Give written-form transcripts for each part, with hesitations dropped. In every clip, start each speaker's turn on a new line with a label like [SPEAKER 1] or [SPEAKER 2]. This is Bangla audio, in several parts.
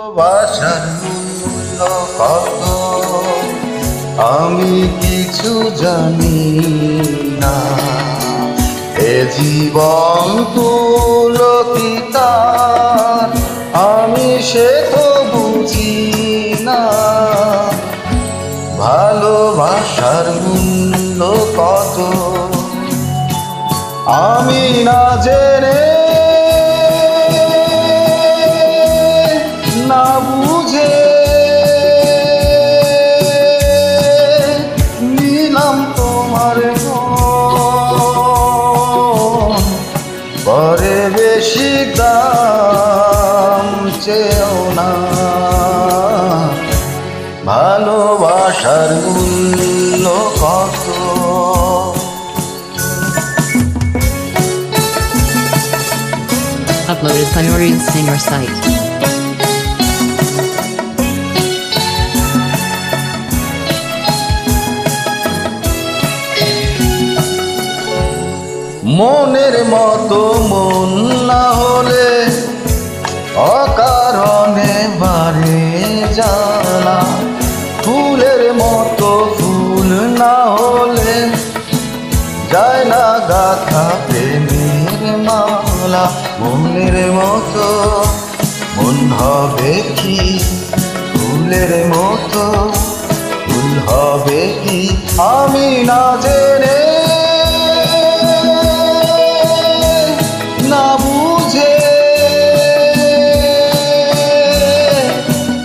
[SPEAKER 1] ভালোবাসার মূল্য কত আমি কিছু জানি না। এ জীবন পুলকিতার আমি সে তো বুঝি না। ভালোবাসার মূল্য কত আমি না জেনে না বুঝে নিলাম তোমার মন। পরে বেশি দাম চেও না। ভালোবাসার মূল্য কত
[SPEAKER 2] Uploaded by Orion Singer site.
[SPEAKER 1] মনের মতো মন না হলে অকারণে বাড়ে জ্বালা। ফুলের মতো ফুল না হলে যায় না গাথা প্রেমের মালা। মনের মতো মন হবে কি ফুলের মতো ফুল হবে কি আমি না জেনে না বুঝে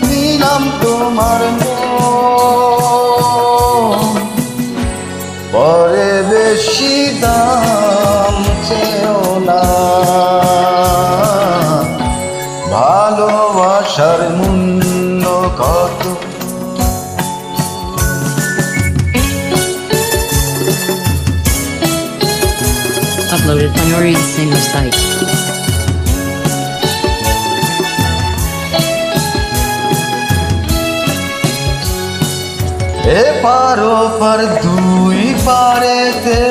[SPEAKER 1] নিলাম তোমার মন। পরে বেশি দাম চেও না। ভালোবাসার মূল্য কত
[SPEAKER 2] Uploaded by Orion Singer site.
[SPEAKER 1] এপার ওপার দুই পারেতে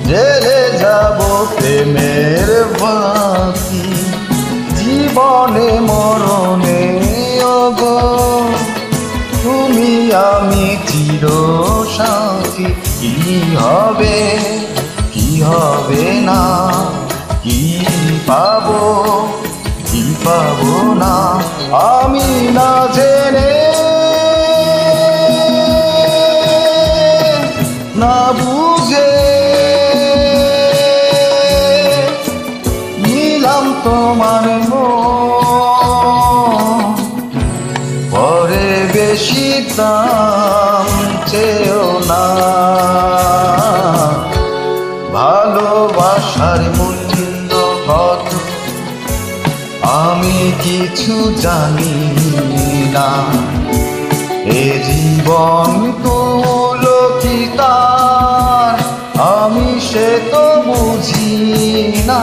[SPEAKER 1] জেলে যাব প্রেমের বাকি। জীবনে মরণে ওগো তুমি আমি চির সাথী। কি হবে কি হবে না কি পাবো কি পাবো না আমি না জেনে না বুঝে নিলাম তোমার মন। পরে বেশি দাম চেও না। ভালোবাসার মূল্য কত আমি কিছু জানি না। এ জীবন পুলকিতার আমি সে তো বুঝি না।